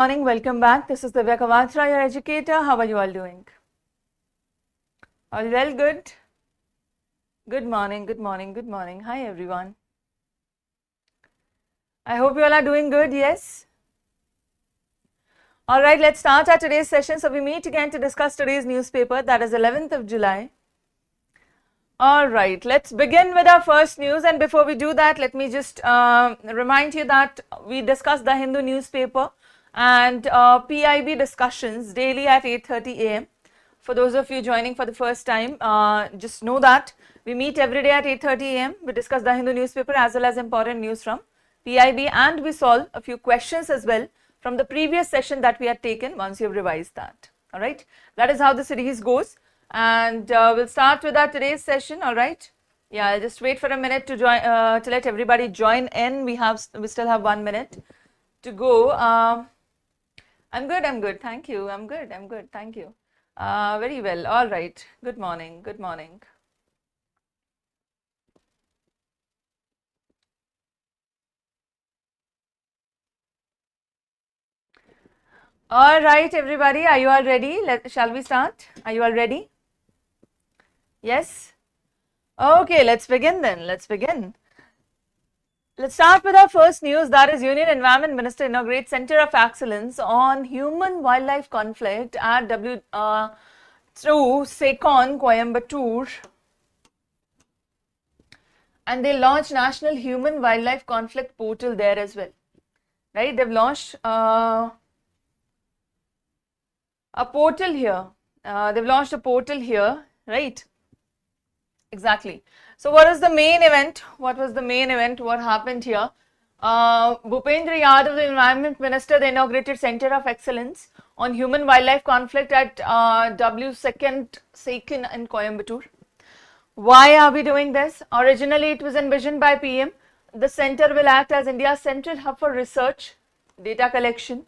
Morning, welcome back. This is Divya Kawatra, your educator. How are you all doing? All well, good? Good morning, good morning, good morning. Hi everyone. I hope you all are doing good, yes? Alright, let's start our today's session. So we meet again to discuss today's newspaper, that is 11th of July. Alright, let's begin with our first news, and before we do that, let me just remind you that we discussed the Hindu newspaper and PIB discussions daily at 8:30 a.m. For those of you joining for the first time, just know that we meet every day at 8:30 a.m. We discuss the Hindu newspaper as well as important news from PIB, and we solve a few questions as well from the previous session that we had taken once you have revised that. Alright, that is how the series goes, and we'll start with our today's session. Alright, yeah, I'll just wait for a minute to join, to let everybody join in. We still have 1 minute to go. I'm good, thank you. I'm good, thank you. Very well, all right. Good morning, good morning. All right, everybody, are you all ready? Shall we start? Are you all ready? Yes? Okay, let's begin then. Let's begin. Let's start with our first news, that is Union Environment Minister inaugurates Center of Excellence on Human-Wildlife Conflict at through SACON, Coimbatore, and they launched National Human-Wildlife Conflict Portal there as well, right? They've launched a portal here. They've launched a portal here, right? Exactly. So what is the main event? What was the main event? What happened here? Bhupendra Yadav, the Environment Minister, they inaugurated Center of Excellence on Human-Wildlife Conflict at W2nd SACON in Coimbatore. Why are we doing this? Originally, it was envisioned by PM. The center will act as India's central hub for research, data collection,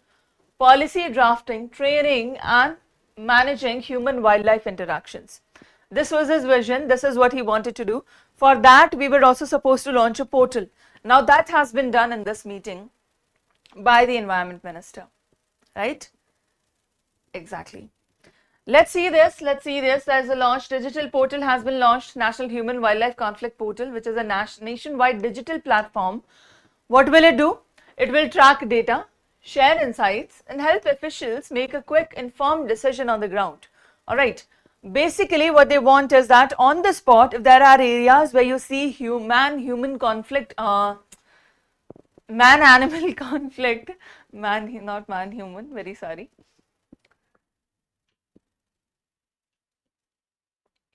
policy drafting, training, and managing human-wildlife interactions. This was his vision. This is what he wanted to do. For that, we were also supposed to launch a portal. Now, that has been done in this meeting by the Environment Minister, right? Exactly. Let's see this. Let's see this. There's a launch. Digital portal has been launched. National Human Wildlife Conflict Portal, which is a nationwide digital platform. What will it do? It will track data, share insights, and help officials make a quick, informed decision on the ground. All right. Basically, what they want is that on the spot, if there are areas where you see man-human conflict, man-animal conflict, not man-human, very sorry.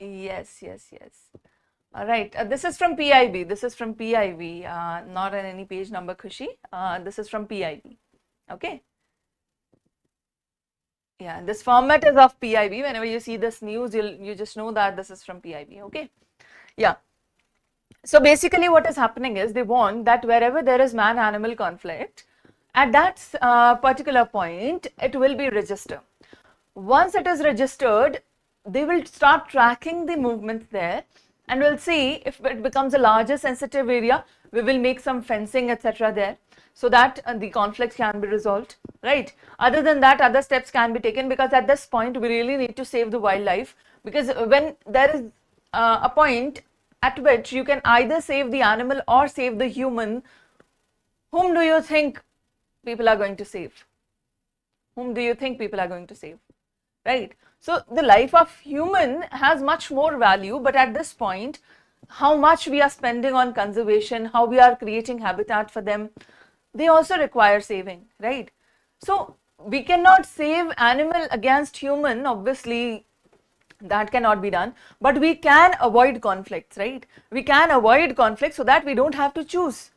Yes. All right, this is from PIB. This is from PIB, not on any page number, Khushi. This is from PIB, okay? Yeah, this format is of PIB. Whenever you see this news, you just know that this is from PIB, okay? Yeah. So basically what is happening is they want that wherever there is man-animal conflict, at that particular point, it will be registered. Once it is registered, they will start tracking the movements there, and we'll see if it becomes a larger sensitive area, we will make some fencing, etc. there, so that the conflicts can be resolved, right? Other than that, other steps can be taken, because at this point we really need to save the wildlife, because when there is a point at which you can either save the animal or save the human, whom do you think people are going to save? Whom do you think people are going to save, right? So the life of human has much more value, but at this point, how much we are spending on conservation, how we are creating habitat for them, they also require saving, right? So we cannot save animal against human, obviously that cannot be done, but we can avoid conflicts, right? We can avoid conflicts so that we don't have to choose,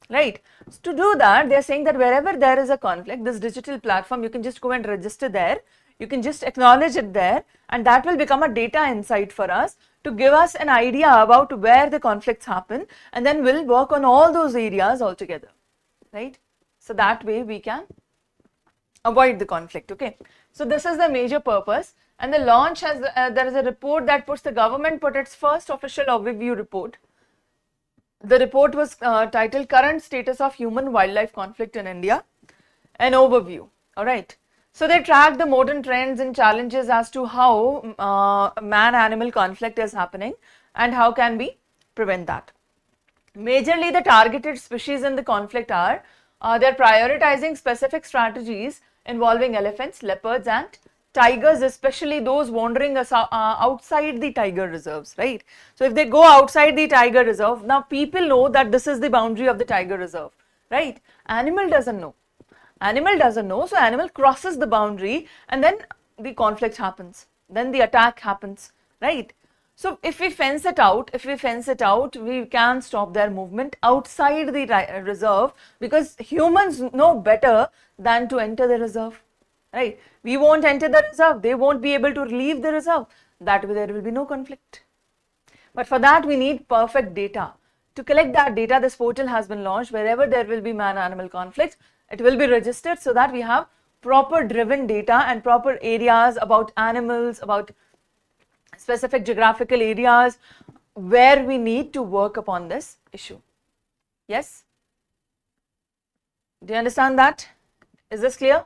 right? So to do that, they are saying that wherever there is a conflict, this digital platform, you can just go and register there, you can just acknowledge it there, and that will become a data insight for us to give us an idea about where the conflicts happen, and then we'll work on all those areas altogether, right? So that way we can avoid the conflict, okay? So this is the major purpose, and the launch has, there is a report that puts the government put its first official overview report. The report was titled Current Status of Human-Wildlife Conflict in India, an overview. All right. So they track the modern trends and challenges as to how man-animal conflict is happening and how can we prevent that. Majorly the targeted species in the conflict are, they're prioritizing specific strategies involving elephants, leopards and tigers, especially those wandering outside the tiger reserves, right? So if they go outside the tiger reserve, now people know that this is the boundary of the tiger reserve, right? Animal doesn't know. Animal doesn't know, so animal crosses the boundary and then the conflict happens, then the attack happens, right? So if we fence it out, we can stop their movement outside the reserve, because humans know better than to enter the reserve, right? We won't enter the reserve, they won't be able to leave the reserve, that way there will be no conflict. But for that we need perfect data. To collect that data, this portal has been launched. Wherever there will be man-animal conflicts, it will be registered so that we have proper driven data and proper areas about animals, about specific geographical areas where we need to work upon this issue. Yes? Do you understand that? Is this clear?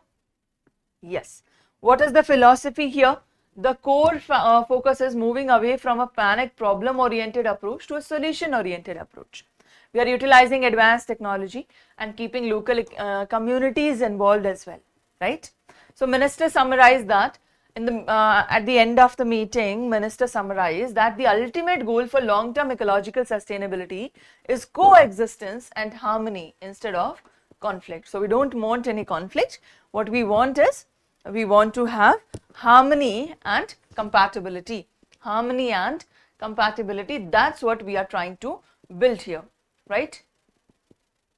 Yes. What is the philosophy here? The core focus is moving away from a panic problem-oriented approach to a solution-oriented approach. We are utilizing advanced technology and keeping local communities involved as well, right? So Minister summarized that in the at the end of the meeting. Minister summarized that the ultimate goal for long-term ecological sustainability is coexistence and harmony instead of conflict. So we don't want any conflict. What we want is, we want to have harmony and compatibility. Harmony and compatibility, that's what we are trying to build here, right?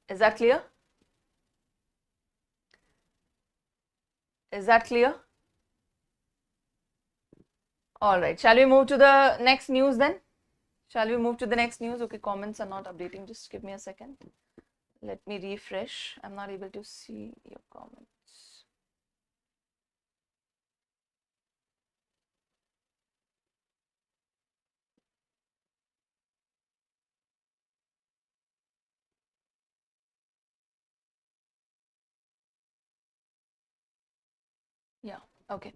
Is that clear? Is that clear? All right, shall we move to the next news then? Shall we move to the next news? Okay, comments are not updating, just give me a second. Let me refresh. I'm not able to see your comments. Yeah, okay.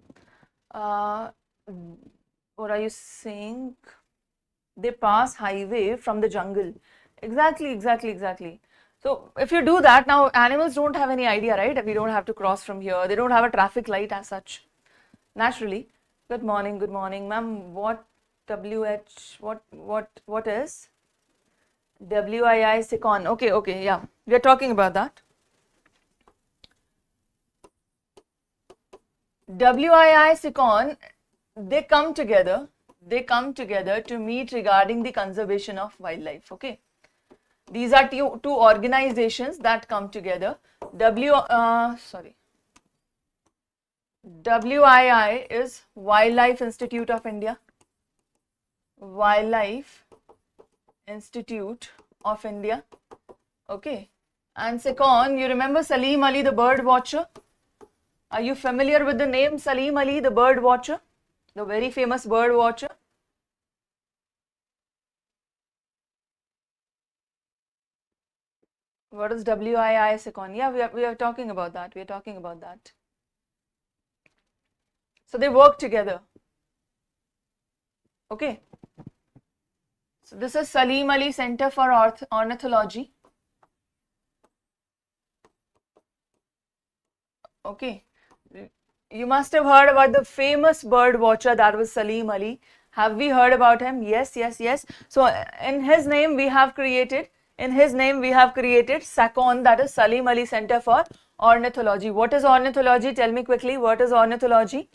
What are you saying? They pass highway from the jungle. Exactly. So if you do that, now animals don't have any idea, right? We don't have to cross from here. They don't have a traffic light as such. Naturally. Good morning, ma'am. What is WII SACON? Okay, yeah. We are talking about that. WII SACON, they come together to meet regarding the conservation of wildlife. Okay, these are two organizations that come together. WII is Wildlife Institute of India. Wildlife Institute of India. Okay, and SACON, you remember Salim Ali, the bird watcher? Are you familiar with the name Salim Ali, the bird watcher? The very famous bird watcher? What is WII SACON? Yeah, we are talking about that. So they work together. Okay. So this is Salim Ali Center for Ornithology. Okay. You must have heard about the famous bird watcher, that was Salim Ali. Have we heard about him? Yes. So in his name we have created SACON, that is Salim Ali Center for Ornithology. What is ornithology? Tell me quickly, what is ornithology?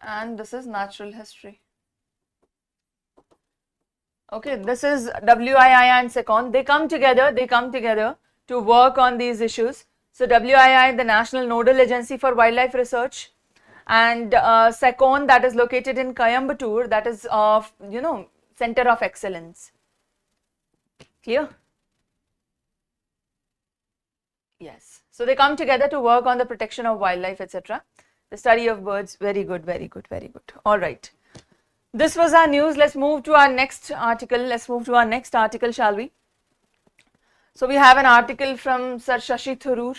And this is natural history. Okay, this is WII and SACON. They come together to work on these issues. So WII, the National Nodal Agency for Wildlife Research, and SACON, that is located in Coimbatore, that is of Center of Excellence. Clear? Yes. So they come together to work on the protection of wildlife, etc. The study of birds. Very good. All right. This was our news. Let's move to our next article. Shall we? So we have an article from Sir Shashi Tharoor.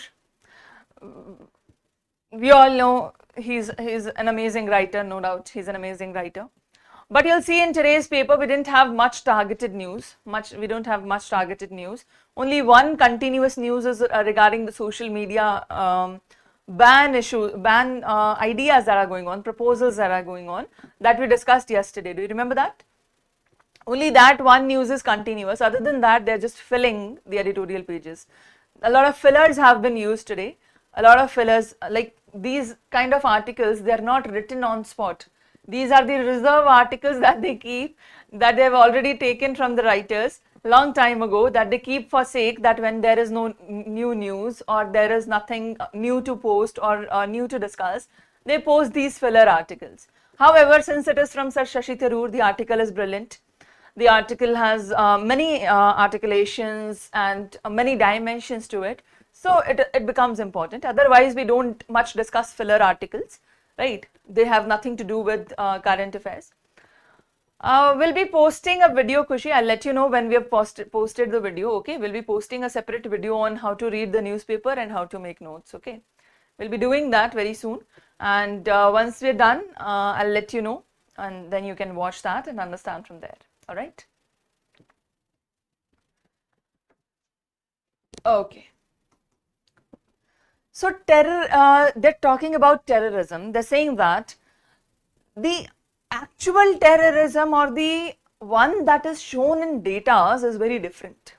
We all know he's an amazing writer, no doubt. He's an amazing writer. But you'll see in today's paper, we didn't have much targeted news. We don't have much targeted news. Only one continuous news is regarding the social media ban ideas that are going on, proposals that are going on, that we discussed yesterday. Do you remember that? Only that one news is continuous. Other than that, they're just filling the editorial pages. A lot of fillers have been used today. A lot of fillers, like these kind of articles, they're not written on spot. These are the reserve articles that they keep, that they've already taken from the writers long time ago, that they keep for sake that when there is no new news or there is nothing new to post or new to discuss, they post these filler articles. However, since it is from Sir Shashi Tharoor, the article is brilliant. The article has many articulations and many dimensions to it. So it becomes important. Otherwise, we don't much discuss filler articles, right? They have nothing to do with current affairs. We'll be posting a video, Kushi. I'll let you know when we have posted the video, okay? We'll be posting a separate video on how to read the newspaper and how to make notes, okay? We'll be doing that very soon. And once we're done, I'll let you know, and then you can watch that and understand from there. All right. Okay. So they're talking about terrorism. They're saying that the actual terrorism or the one that is shown in data is very different.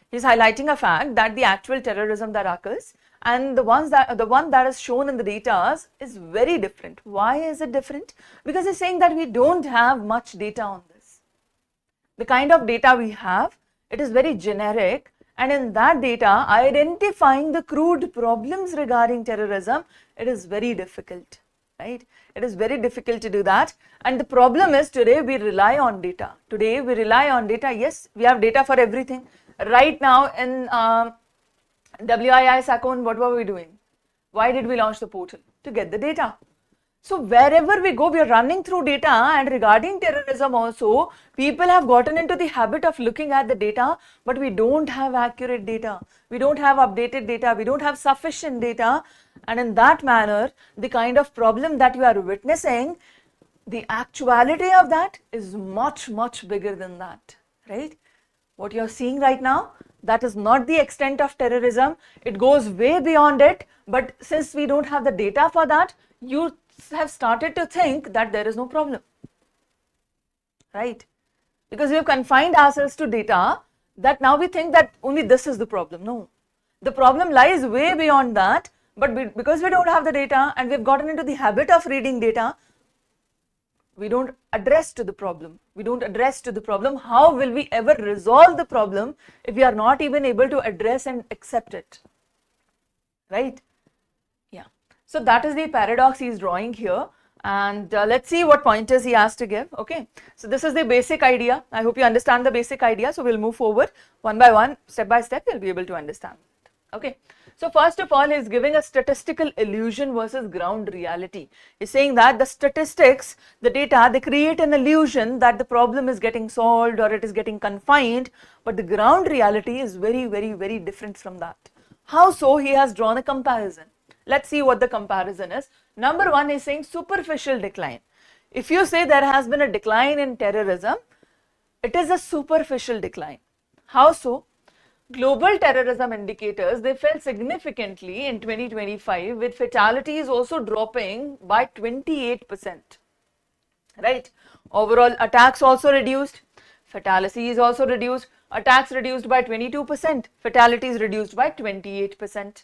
He's highlighting a fact that the actual terrorism that occurs and the one that is shown in the data is very different. Why is it different? Because he's saying that we don't have much data on this. The kind of data we have, it is very generic, and in that data, identifying the crude problems regarding terrorism, it is very difficult, right? It is very difficult to do that, and the problem is today we rely on data. Today we rely on data. Yes, we have data for everything. Right now in WII SACON, what were we doing? Why did we launch the portal? To get the data. So wherever we go, we are running through data, and regarding terrorism also, people have gotten into the habit of looking at the data, but we don't have accurate data. We don't have updated data. We don't have sufficient data. And in that manner, the kind of problem that you are witnessing, the actuality of that is much, much bigger than that, right? What you're seeing right now, that is not the extent of terrorism. It goes way beyond it. But since we don't have the data for that, you have started to think that there is no problem, right? Because we have confined ourselves to data, that now we think that only this is the problem. No, the problem lies way beyond that, but because we don't have the data and we've gotten into the habit of reading data, we don't address to the problem. We don't address to the problem. How will we ever resolve the problem if we are not even able to address and accept it, right? So that is the paradox he is drawing here, and let's see what pointers he has to give. Okay, so this is the basic idea. I hope you understand the basic idea. So we'll move forward one by one, step by step. You'll be able to understand it. Okay, so first of all, he's giving a statistical illusion versus ground reality. He's saying that the statistics, the data, they create an illusion that the problem is getting solved or it is getting confined, but the ground reality is very, very, very different from that. How so? He has drawn a comparison. Let's see what the comparison is. Number one is saying superficial decline. If you say there has been a decline in terrorism, it is a superficial decline. How so? Global terrorism indicators, they fell significantly in 2025, with fatalities also dropping by 28%, right? Overall attacks also reduced, fatalities also reduced, attacks reduced by 22%, fatalities reduced by 28%.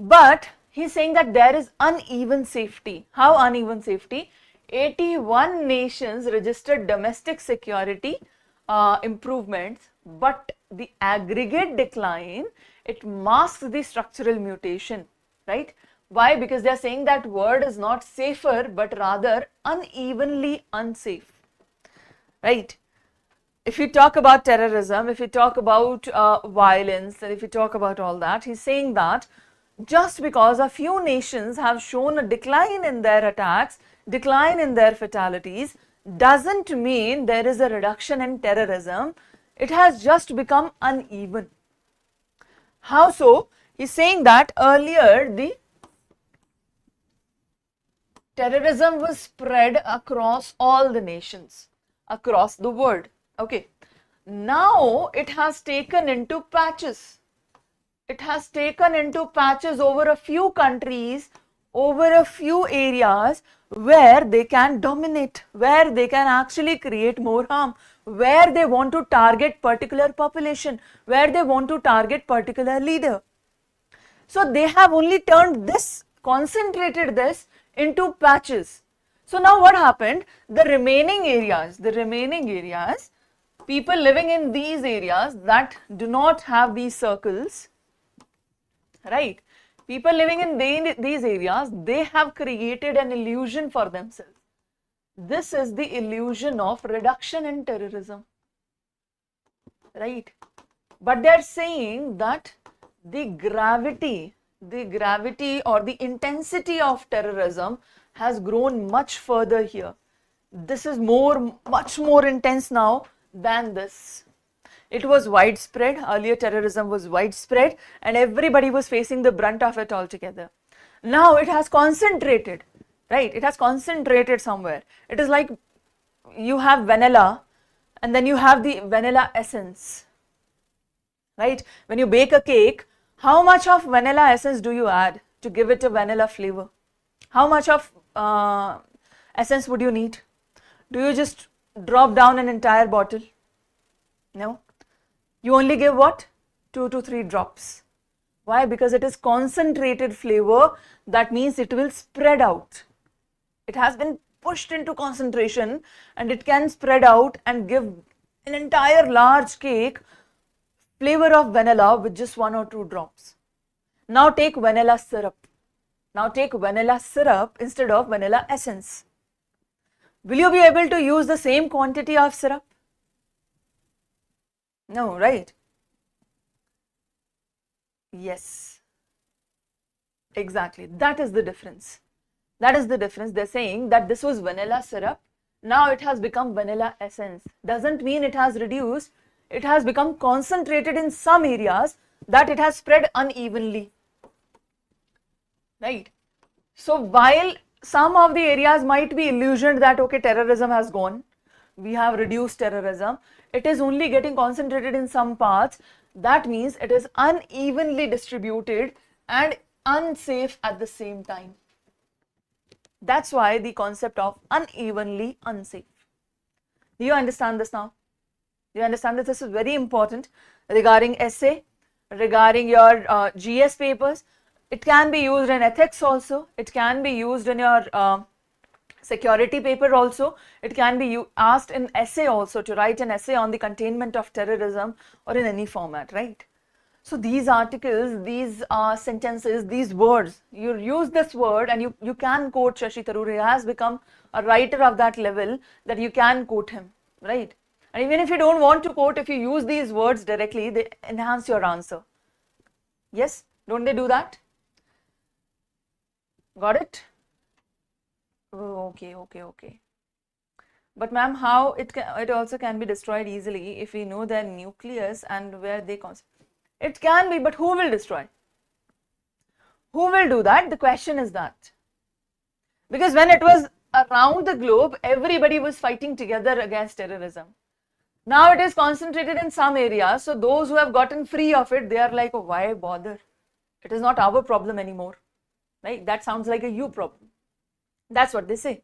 But he's saying that there is uneven safety. How uneven safety? 81 nations registered domestic security improvements, but the aggregate decline, it masks the structural mutation, right? Why? Because they are saying that word is not safer, but rather unevenly unsafe, right? If you talk about terrorism, if you talk about violence, and if you talk about all that, he's saying that just because a few nations have shown a decline in their attacks, decline in their fatalities, doesn't mean there is a reduction in terrorism. It has just become uneven. How so? He's saying that earlier the terrorism was spread across all the nations, across the world. Okay. Now it has taken into patches. It has taken into patches over a few countries, over a few areas where they can dominate, where they can actually create more harm, where they want to target particular population, where they want to target particular leader. So they have only turned this, concentrated this into patches. So now what happened? The remaining areas, people living in these areas that do not have these circles, right? People living in these areas, they have created an illusion for themselves. This is the illusion of reduction in terrorism, right? But they are saying that the gravity or the intensity of terrorism has grown much further here. This is much more intense now than this. It was widespread. Earlier terrorism was widespread and everybody was facing the brunt of it altogether. Now it has concentrated, right? It has concentrated somewhere. It is like you have vanilla and then you have the vanilla essence, right? When you bake a cake, how much of vanilla essence do you add to give it a vanilla flavor? How much of essence would you need? Do you just drop down an entire bottle? No. You only give what? 2 to 3 drops. Why? Because it is concentrated flavor. That means it will spread out. It has been pushed into concentration and it can spread out and give an entire large cake flavor of vanilla with just 1 or 2 drops. Now take vanilla syrup. Now take vanilla syrup instead of vanilla essence. Will you be able to use the same quantity of syrup? No, right? Yes. Exactly. That is the difference. That is the difference. They're saying that this was vanilla syrup. Now it has become vanilla essence. Doesn't mean it has reduced. It has become concentrated in some areas that it has spread unevenly. Right? So while some of the areas might be illusioned that okay, terrorism has gone, we have reduced terrorism, it is only getting concentrated in some parts. That means it is unevenly distributed and unsafe at the same time. That's why the concept of unevenly unsafe. Do you understand this now? Do you understand that this is very important regarding essay, regarding your GS papers? It can be used in ethics also. It can be used in your security paper also. It can be asked in essay also, to write an essay on the containment of terrorism or in any format, right? So these articles, these sentences, these words, you use this word and you can quote Shashi Tharoor. He has become a writer of that level that you can quote him, right? And even if you don't want to quote, if you use these words directly, they enhance your answer. Yes? Don't they do that? Got it? Oh, okay. But ma'am, how it also can be destroyed easily if we know their nucleus and where they concentrate. It can be, but who will destroy? Who will do that? The question is that. Because when it was around the globe, everybody was fighting together against terrorism. Now it is concentrated in some areas, so those who have gotten free of it, they are like, oh, why bother? It is not our problem anymore. Right? That sounds like a you problem. That's what they say.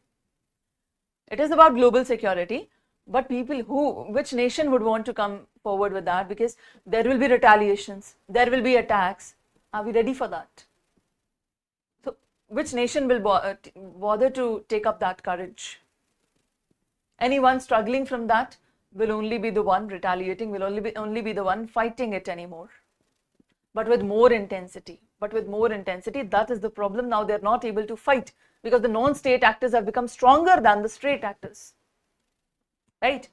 It is about global security, but which nation would want to come forward with that? Because there will be retaliations, there will be attacks. Are we ready for that? So which nation will bother to take up that courage? Anyone struggling from that will only be the one retaliating, will only be the one fighting it anymore. But with more intensity. That is the problem. Now they're not able to fight because the non-state actors have become stronger than the state actors. Right?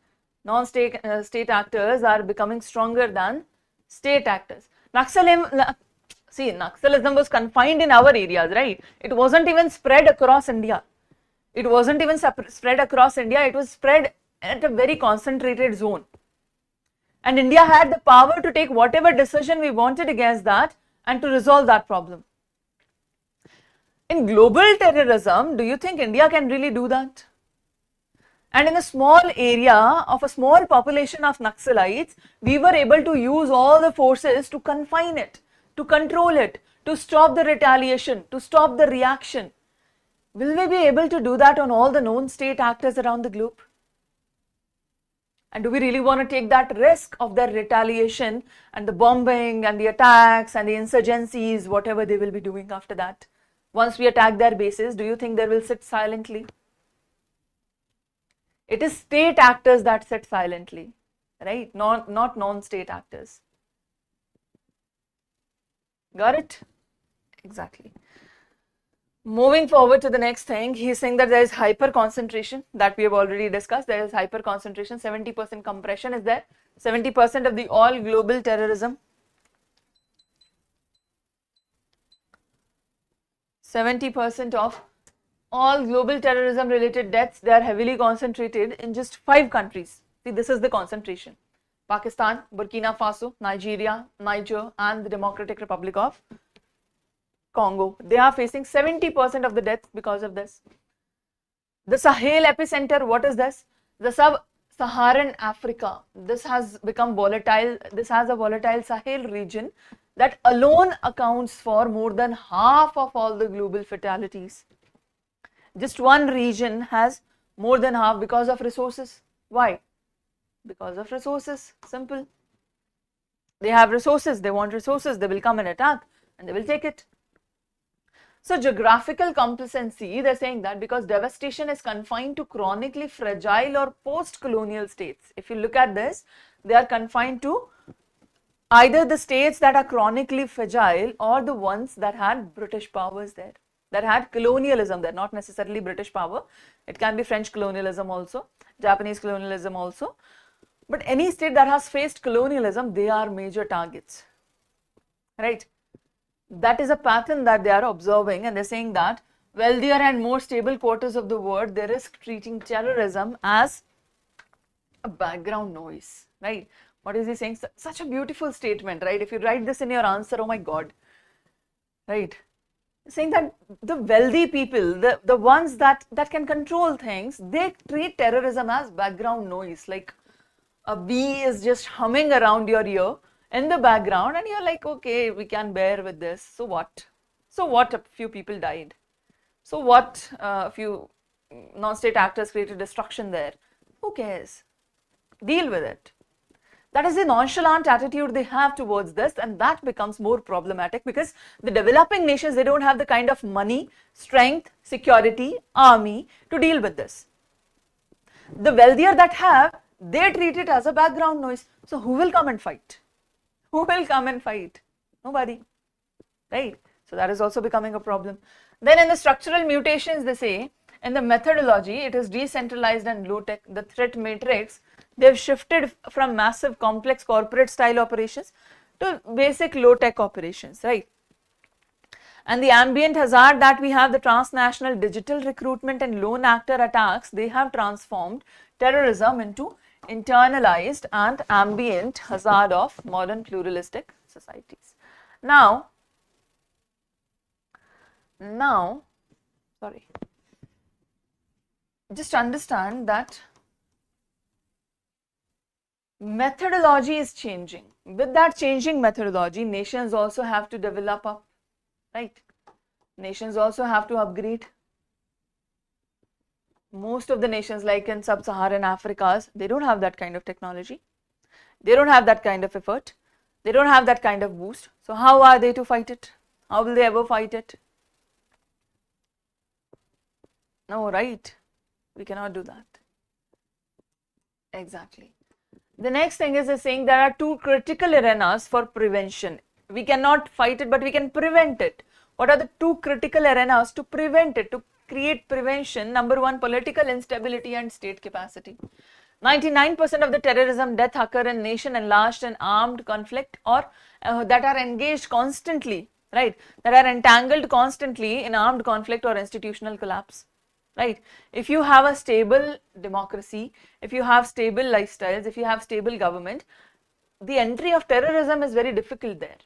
Non-state state actors are becoming stronger than state actors. Naxalism was confined in our areas, right? It wasn't even spread across India. It wasn't even spread across India. It was spread at a very concentrated zone. And India had the power to take whatever decision we wanted against that and to resolve that problem. In global terrorism, do you think India can really do that? And in a small area of a small population of Naxalites, we were able to use all the forces to confine it, to control it, to stop the retaliation, to stop the reaction. Will we be able to do that on all the known state actors around the globe? And do we really want to take that risk of their retaliation and the bombing and the attacks and the insurgencies, whatever they will be doing after that? Once we attack their bases, do you think they will sit silently? It is state actors that sit silently, right? Not non-state actors. Got it? Exactly. Moving forward to the next thing, he is saying that there is hyper concentration that we have already discussed. There is hyper concentration, 70% compression is there, 70% of the all global terrorism. 70% of all global terrorism related deaths, they are heavily concentrated in just 5 countries. See, this is the concentration. Pakistan, Burkina Faso, Nigeria, Niger and the Democratic Republic of Congo. They are facing 70% of the deaths because of this. The Sahel epicenter, what is this? The sub-Saharan Africa. This has become volatile. This has a volatile Sahel region that alone accounts for more than half of all the global fatalities. Just one region has more than half because of resources. Why? Because of resources. Simple. They have resources, they want resources, they will come and attack and they will take it. So geographical complacency, they're saying that because devastation is confined to chronically fragile or post-colonial states. If you look at this, they are confined to either the states that are chronically fragile or the ones that had British powers there, that had colonialism there, not necessarily British power. It can be French colonialism also, Japanese colonialism also. But any state that has faced colonialism, they are major targets, right? That is a pattern that they are observing, and they're saying that wealthier and more stable quarters of the world, they risk treating terrorism as a background noise, right? What is he saying? Such a beautiful statement, right? If you write this in your answer, oh my God, right? Saying that the wealthy people, the ones that can control things, they treat terrorism as background noise, like a bee is just humming around your ear in the background and you're like, okay, we can bear with this. So what? So what, a few people died? So what, a few non-state actors created destruction there? Who cares? Deal with it. That is the nonchalant attitude they have towards this, and that becomes more problematic because the developing nations, they don't have the kind of money, strength, security, army to deal with this. The wealthier that have, they treat it as a background noise. So who will come and fight? Who will come and fight? Nobody, right? So that is also becoming a problem. Then in the structural mutations, they say, in the methodology, it is decentralized and low-tech. The threat matrix, they've shifted from massive complex corporate style operations to basic low-tech operations, right? And the ambient hazard that we have, the transnational digital recruitment and lone actor attacks, they have transformed terrorism into internalized and ambient hazard of modern pluralistic societies. Now, sorry, just understand that methodology is changing. With that changing methodology, nations also have to develop up, right? Nations also have to upgrade. Most of the nations, like in sub-Saharan Africa, they don't have that kind of technology. They don't have that kind of effort. They don't have that kind of boost. So how are they to fight it? How will they ever fight it? No, right? We cannot do that. Exactly. The next thing is saying there are 2 critical arenas for prevention. We cannot fight it, but we can prevent it. What are the 2 critical arenas to prevent it, to create prevention? Number 1, political instability and state capacity. 99% of the terrorism death occur in nation enlarged in armed conflict or that are engaged constantly, right? That are entangled constantly in armed conflict or institutional collapse, right? If you have a stable democracy, if you have stable lifestyles, if you have stable government, the entry of terrorism is very difficult there.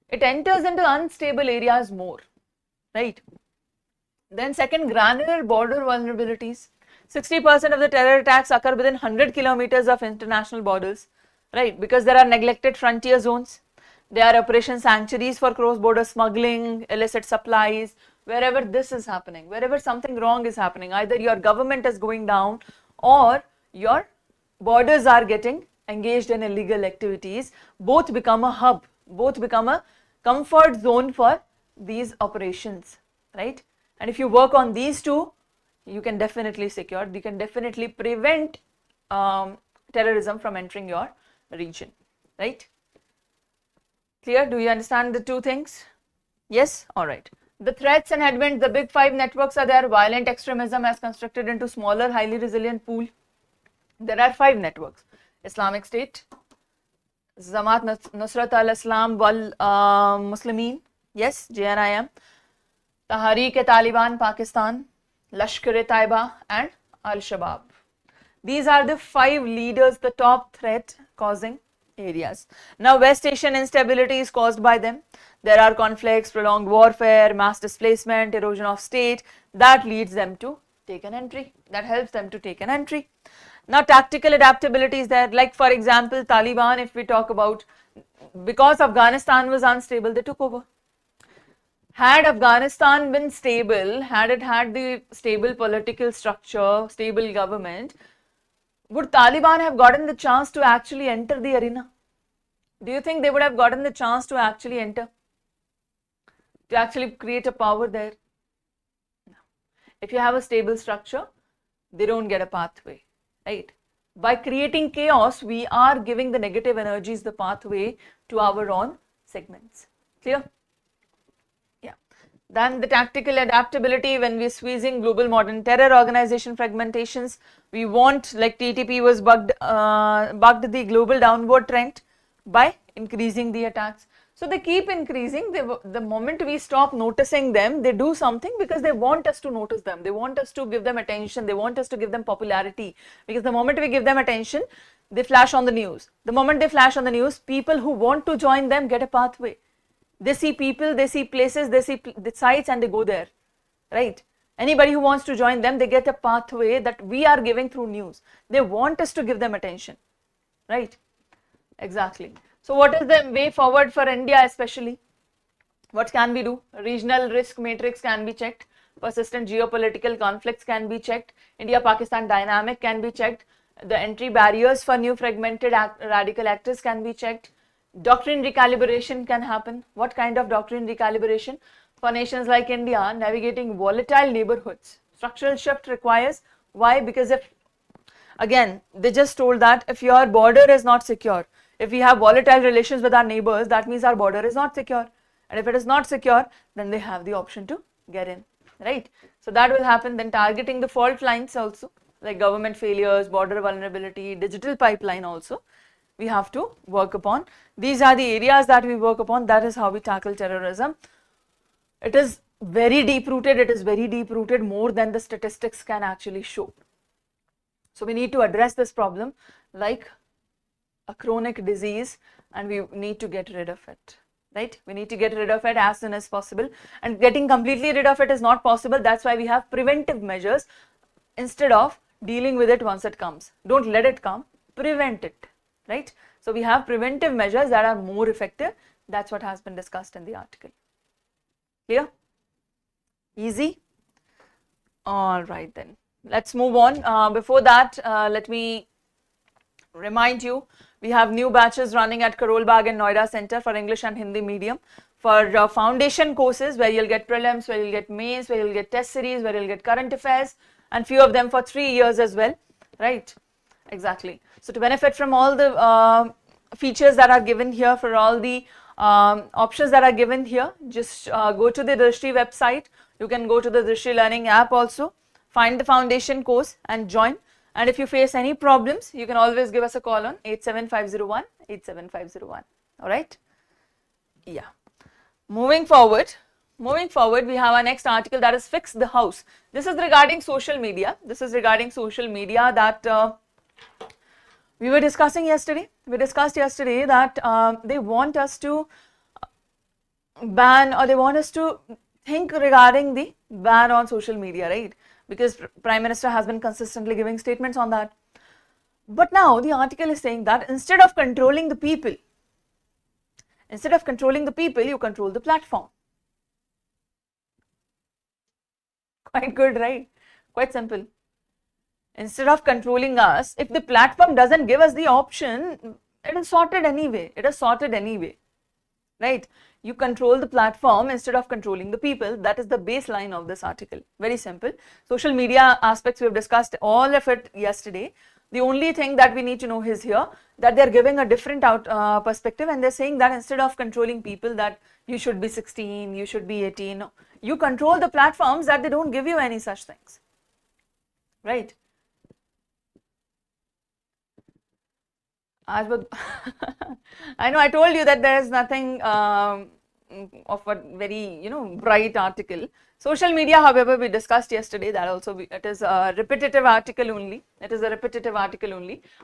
It enters into unstable areas more, right? Then second, granular border vulnerabilities. 60% of the terror attacks occur within 100 kilometers of international borders, right? Because there are neglected frontier zones. There are operation sanctuaries for cross-border smuggling, illicit supplies. Wherever this is happening, wherever something wrong is happening, either your government is going down or your borders are getting engaged in illegal activities, both become a hub, both become a comfort zone for these operations, right? And if you work on these two, you can definitely secure, you can definitely prevent terrorism from entering your region, right? Clear? Do you understand the two things? Yes? All right. The threats and headwinds, the big five networks are there. Violent extremism has constructed into smaller, highly resilient pool. There are 5 networks. Islamic State, Jamaat Nusrat al-Islam wal Muslimin, yes, JNIM, Tehreek-e-Taliban Pakistan, Lashkar-e-Taiba and Al-Shabaab. These are the 5 leaders, the top threat causing areas. Now West Asian instability is caused by them. There are conflicts, prolonged warfare, mass displacement, erosion of state that leads them to take an entry, that helps them to take an entry. Now tactical adaptability is there, like for example Taliban, if we talk about, because Afghanistan was unstable, they took over. Had Afghanistan been stable, had it had the stable political structure, stable government, would Taliban have gotten the chance to actually enter the arena? Do you think they would have gotten the chance to actually enter? To actually create a power there? No. If you have a stable structure, they don't get a pathway, right? By creating chaos, we are giving the negative energies the pathway to our own segments. Clear? Yeah. Then the tactical adaptability, when we're squeezing global modern terror organization fragmentations, we want, like TTP was bugged the global downward trend by increasing the attacks. So they keep increasing. The moment we stop noticing them, they do something because they want us to notice them. They want us to give them attention. They want us to give them popularity. Because the moment we give them attention, they flash on the news. The moment they flash on the news, people who want to join them get a pathway. They see people, they see places, they see the sites and they go there, right? Anybody who wants to join them, they get a pathway that we are giving through news. They want us to give them attention, right? Exactly. So what is the way forward for India especially? What can we do? Regional risk matrix can be checked. Persistent geopolitical conflicts can be checked. India-Pakistan dynamic can be checked. The entry barriers for new fragmented radical actors can be checked. Doctrine recalibration can happen. What kind of doctrine recalibration? For nations like India, navigating volatile neighborhoods. Structural shift requires. Why? Because if, again, they just told that if your border is not secure, if we have volatile relations with our neighbors, that means our border is not secure. And if it is not secure, then they have the option to get in, right? So that will happen. Then targeting the fault lines also, like government failures, border vulnerability, digital pipeline also, we have to work upon. These are the areas that we work upon. That is how we tackle terrorism. It is very deep rooted. It is very deep rooted, more than the statistics can actually show. So we need to address this problem like a chronic disease, and we need to get rid of it, right? We need to get rid of it as soon as possible, and getting completely rid of it is not possible. That's why we have preventive measures instead of dealing with it once it comes. Don't let it come, prevent it, right? So we have preventive measures that are more effective. That's what has been discussed in the article. Clear? Easy? All right then. Let's move on. Before that, let me remind you, we have new batches running at Karol Bagh and Noida Center for English and Hindi medium for foundation courses, where you'll get prelims, where you'll get mains, where you'll get test series, where you'll get current affairs, and few of them for 3 years as well, right? Exactly. So to benefit from all the features that are given here, for all the options that are given here, just go to the Drishti website. You can go to the Drishti learning app also, find the foundation course and join. And if you face any problems, you can always give us a call on 87501 87501. All right? Yeah. Moving forward, we have our next article, that is Fix the House. This is regarding social media. This is regarding social media that we were discussing yesterday. we discussed yesterday that they want us to ban, or they want us to think regarding the ban on social media, right? Because Prime Minister has been consistently giving statements on that. But now the article is saying that instead of controlling the people, you control the platform. Quite good, right? Quite simple. Instead of controlling us, if the platform doesn't give us the option, it is sorted anyway. Right? You control the platform instead of controlling the people. That is the baseline of this article. Very simple. Social media aspects, we have discussed all of it yesterday. The only thing that we need to know is here that they are giving a different perspective, and they're saying that instead of controlling people, that you should be 16, you should be 18, no, you control the platforms that they don't give you any such things, right? I know I told you that there is nothing of a very bright article. Social media, however, we discussed yesterday that also it is a repetitive article only.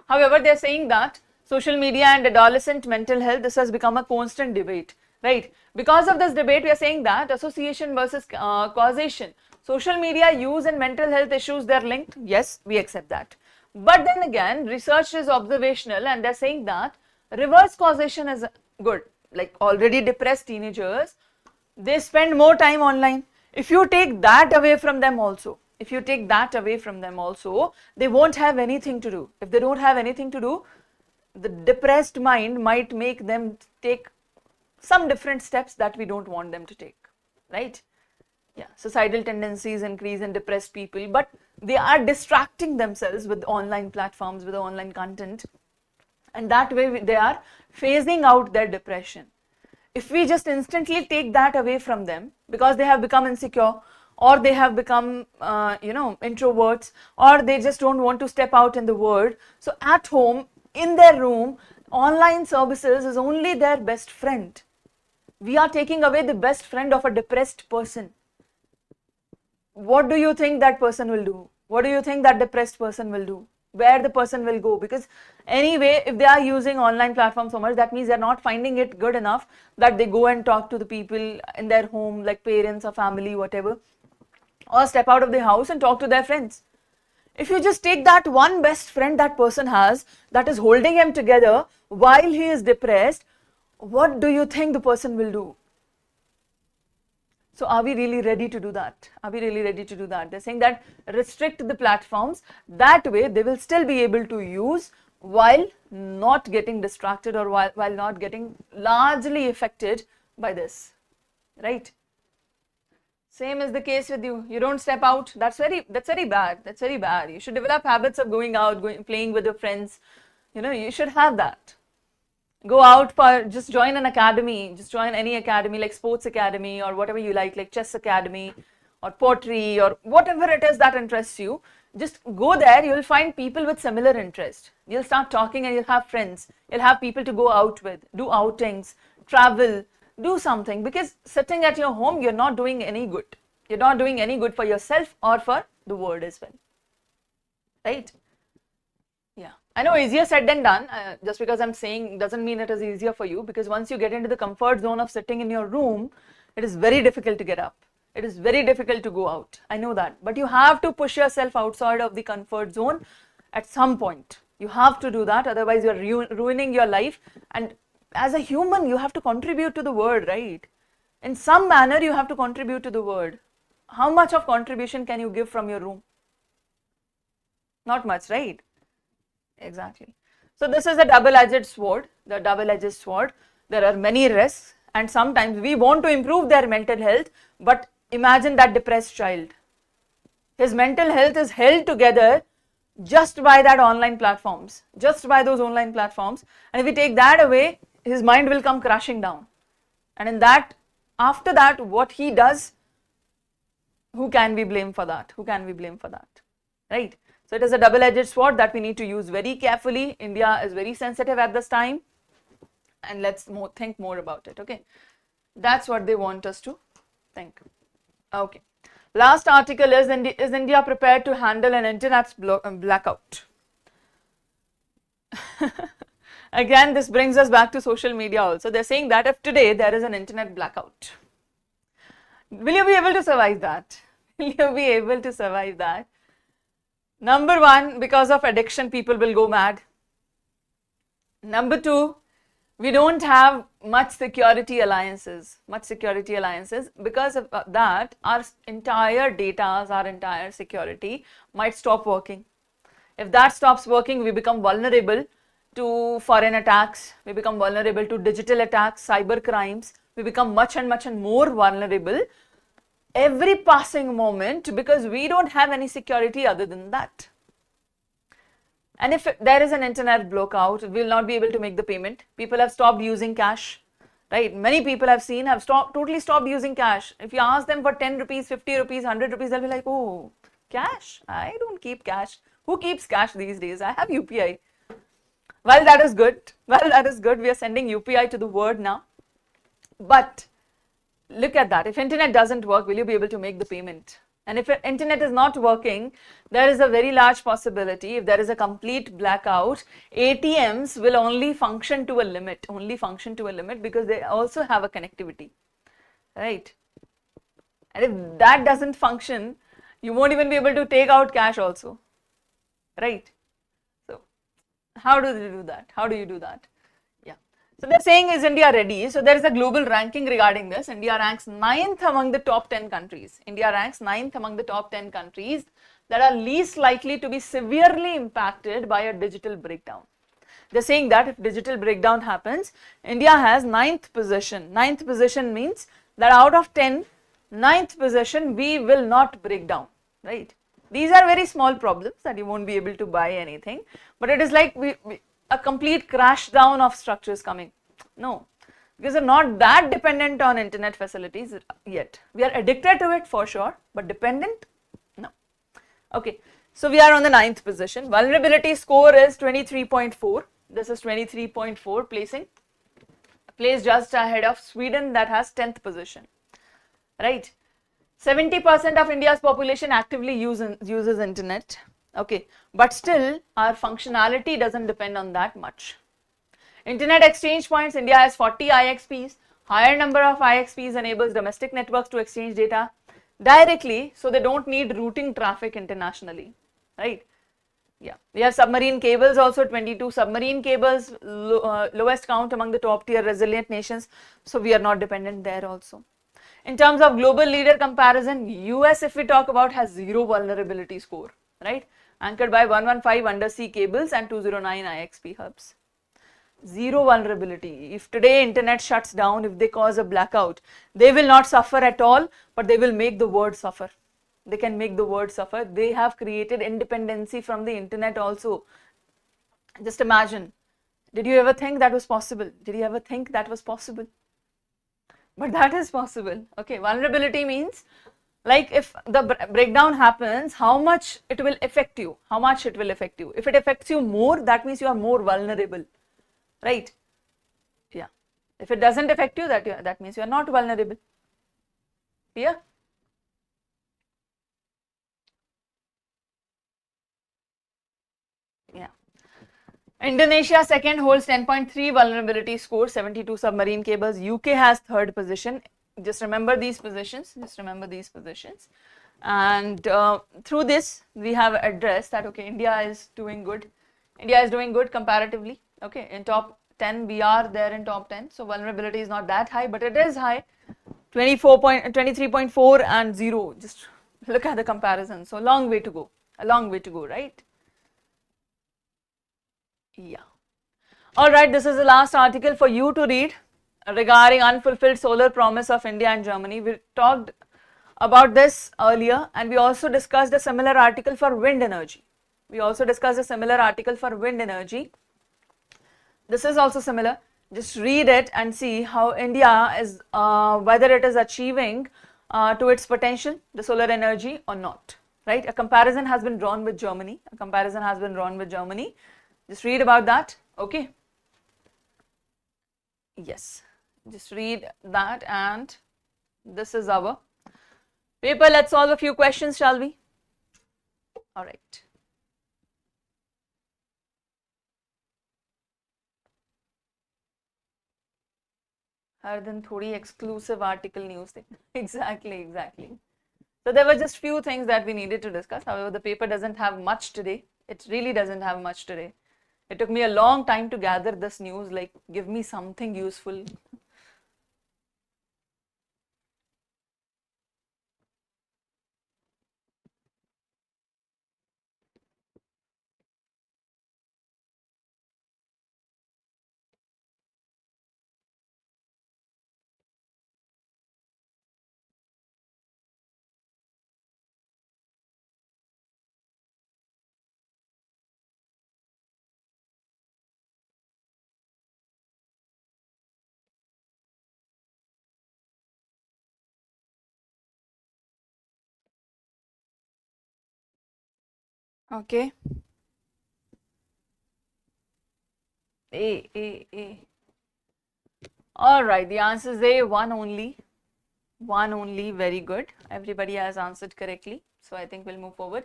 However, they are saying that social media and adolescent mental health, this has become a constant debate, right? Because of this debate, we are saying that association versus causation. Social media use and mental health issues, they are linked. Yes, we accept that. But then again, research is observational, and they're saying that reverse causation is good. Like already depressed teenagers, they spend more time online. If you take that away from them also, they won't have anything to do. If they don't have anything to do, the depressed mind might make them take some different steps that we don't want them to take, right? Yeah, suicidal tendencies increase in depressed people, but they are distracting themselves with online platforms, with online content, and that way they are phasing out their depression. If we just instantly take that away from them because they have become insecure, or they have become introverts, or they just don't want to step out in the world, so at home, in their room, online services is only their best friend. We are taking away the best friend of a depressed person. What do you think that person will do? What do you think that depressed person will do? Where the person will go? Because anyway, if they are using online platforms so much, that means they're not finding it good enough that they go and talk to the people in their home, like parents or family, whatever, or step out of the house and talk to their friends. If you just take that one best friend that person has, that is holding him together while he is depressed, what do you think the person will do? So are we really ready to do that? They're saying that restrict the platforms, that way they will still be able to use while not getting distracted, or while not getting largely affected by this, right? Same is the case with you. You don't step out. That's very bad. You should develop habits of going out, playing with your friends. You should have that. Go out just join an academy, just join any academy, like sports academy or whatever you like chess academy or pottery or whatever it is that interests you. Just go there, you'll find people with similar interest. You'll start talking and you'll have friends. You'll have people to go out with, do outings, travel, do something, because sitting at your home, you're not doing any good. You're not doing any good for yourself or for the world as well, right? Yeah, I know easier said than done. Just because I'm saying doesn't mean it is easier for you, because once you get into the comfort zone of sitting in your room, it is very difficult to get up. It is very difficult to go out. I know that. But you have to push yourself outside of the comfort zone at some point. You have to do that. Otherwise, you're ruining your life. And as a human, you have to contribute to the world, right? In some manner, you have to contribute to the world. How much of contribution can you give from your room? Not much, right? Exactly. So this is a double-edged sword, There are many risks, and sometimes we want to improve their mental health, but imagine that depressed child. His mental health is held together just by that online platforms, just by those online platforms. And if we take that away, his mind will come crashing down. And in that, after that, what he does, who can we blame for that? Right? So it is a double-edged sword that we need to use very carefully. India is very sensitive at this time, and let's think more about it, okay? That's what they want us to think. Okay. Last article is India prepared to handle an internet blackout? Again, this brings us back to social media also. They're saying that if today there is an internet blackout, will you be able to survive that? Will you be able to survive that? Number one, because of addiction, people will go mad. Number two, we don't have much security alliances, because of that, our entire data, our entire security might stop working. If that stops working, we become vulnerable to foreign attacks, we become vulnerable to digital attacks, cyber crimes, we become much and more vulnerable every passing moment because we don't have any security other than that. And if there is an internet blackout, we will not be able to make the payment. People have stopped using cash, right? Many people I've seen have totally stopped using cash. If you ask them for 10 rupees, 50 rupees, 100 rupees, they'll be like, oh, cash? I don't keep cash. Who keeps cash these days? I have UPI. Well, that is good. We are sending UPI to the world now. But look at that. If internet doesn't work, will you be able to make the payment? And if internet is not working, there is a very large possibility, if there is a complete blackout, ATMs will only function to a limit, because they also have a connectivity, right? And if that doesn't function, you won't even be able to take out cash also, right? So how do you do that? Yeah. So they're saying, is India ready? So there is a global ranking regarding this. India ranks 9th among the top 10 countries. That are least likely to be severely impacted by a digital breakdown. They're saying that if digital breakdown happens, India has 9th position. 9th position means that out of 10, 9th position we will not break down, right? These are very small problems that you won't be able to buy anything, but it is like a complete crash down of structures coming. No, because we're not that dependent on internet facilities yet. We are addicted to it for sure, but dependent? No. Okay, so we are on the 9th position. Vulnerability score is 23.4. This is 23.4, placed just ahead of Sweden that has 10th position, right? 70% of India's population actively uses internet, okay, but still our functionality doesn't depend on that much. Internet exchange points, India has 40 IXPs. Higher number of IXPs enables domestic networks to exchange data directly, so they don't need routing traffic internationally, right? Yeah, we have submarine cables also, 22 submarine cables, lowest count among the top tier resilient nations, so we are not dependent there also. In terms of global leader comparison, US, if we talk about, has 0 vulnerability score, right? Anchored by 115 undersea cables and 209 IXP hubs. 0 vulnerability. If today internet shuts down, if they cause a blackout, they will not suffer at all, but they will make the world suffer. They can make the world suffer. They have created independency from the internet also. Just imagine. Did you ever think that was possible? But that is possible. Okay, vulnerability means like if the breakdown happens, how much it will affect you. If it affects you more, that means you are more vulnerable, right? Yeah. If it doesn't affect you, that means you are not vulnerable. Clear? Yeah. Indonesia second holds 10.3 vulnerability score, 72 submarine cables. UK has 3rd position. Just remember these positions. And through this, we have addressed that, okay, India is doing good comparatively. Okay, in top 10, we are there in top 10. So vulnerability is not that high, but it is high. 23.4 and 0. Just look at the comparison. So long way to go, right? Yeah. All right, this is the last article for you to read regarding unfulfilled solar promise of India and Germany. We talked about this earlier, and we also discussed a similar article for wind energy. This is also similar. Just read it and see how India is, whether it is achieving to its potential, the solar energy, or not, right? A comparison has been drawn with Germany. Just read about that, okay? Yes, just read that, and this is our paper. Let's solve a few questions, shall we? All right. हर दिन थोड़ी exclusive article news thing. Exactly. So there were just few things that we needed to discuss. However, the paper doesn't have much today. It really doesn't have much today. It took me a long time to gather this news, like give me something useful. Okay. A. All right, the answer is A, one only. One only, very good. Everybody has answered correctly. So I think we'll move forward.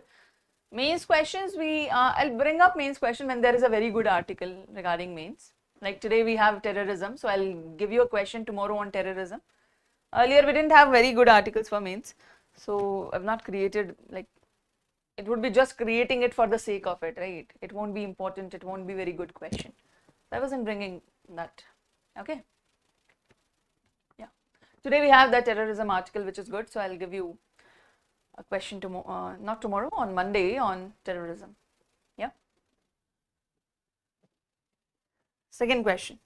Mains questions, I'll bring up mains question when there is a very good article regarding mains. Like today we have terrorism, so I'll give you a question tomorrow on terrorism. Earlier we didn't have very good articles for mains, so I've not created, like, it would be just creating it for the sake of it, right? It won't be important, it won't be very good question. So I wasn't bringing that, okay? Yeah. Today we have the terrorism article, which is good, so I'll give you a question tomorrow, not tomorrow, on Monday on terrorism. Yeah. Second question.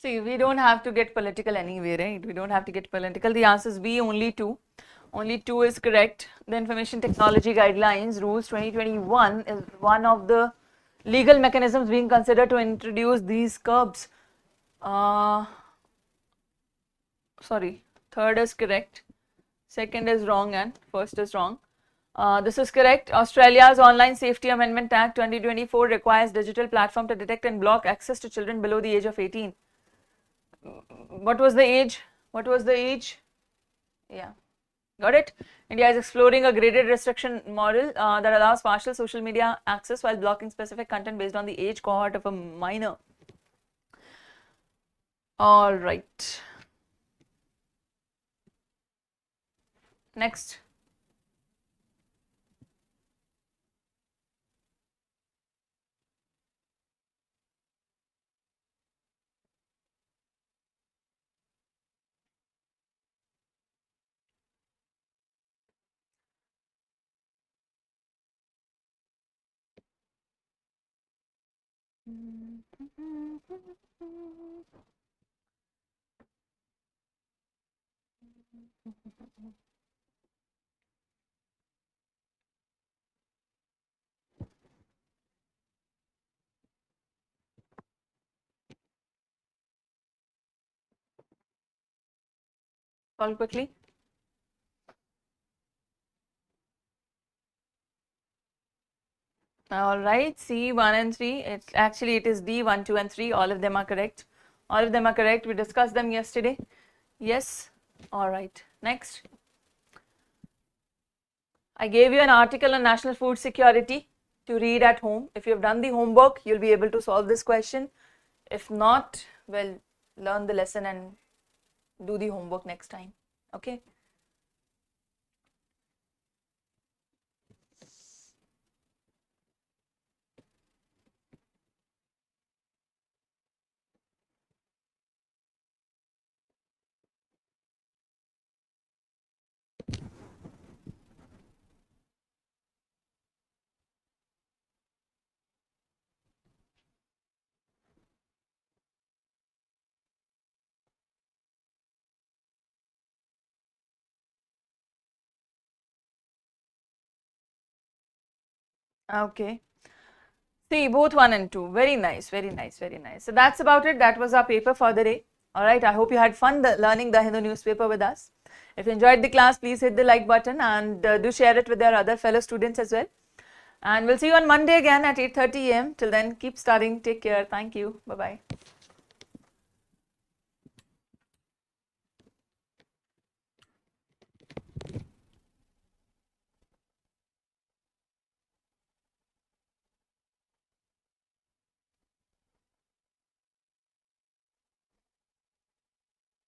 See, we don't have to get political anyway, right? We don't have to get political. The answer is B, only two. Only two is correct. The Information Technology Guidelines Rules 2021 is one of the legal mechanisms being considered to introduce these curbs. Sorry, third is correct. Second is wrong and first is wrong. This is correct. Australia's Online Safety Amendment Act 2024 requires digital platform to detect and block access to children below the age of 18. What was the age? What was the age? Yeah, got it. India is exploring a graded restriction model that allows partial social media access while blocking specific content based on the age cohort of a minor. All right. Next. Solve quickly. All right, C, 1 and 3. It is D, 1, 2 and 3. All of them are correct. All of them are correct. We discussed them yesterday. Yes. All right. Next. I gave you an article on national food security to read at home. If you've done the homework, you'll be able to solve this question. If not, well, learn the lesson and do the homework next time. Okay. Okay. See, both 1 and 2. Very nice, very nice, very nice. So that's about it. That was our paper for the day. All right. I hope you had fun learning the Hindu newspaper with us. If you enjoyed the class, please hit the like button and do share it with your other fellow students as well. And we'll see you on Monday again at 8:30 a.m. Till then, keep studying. Take care. Thank you. Bye-bye.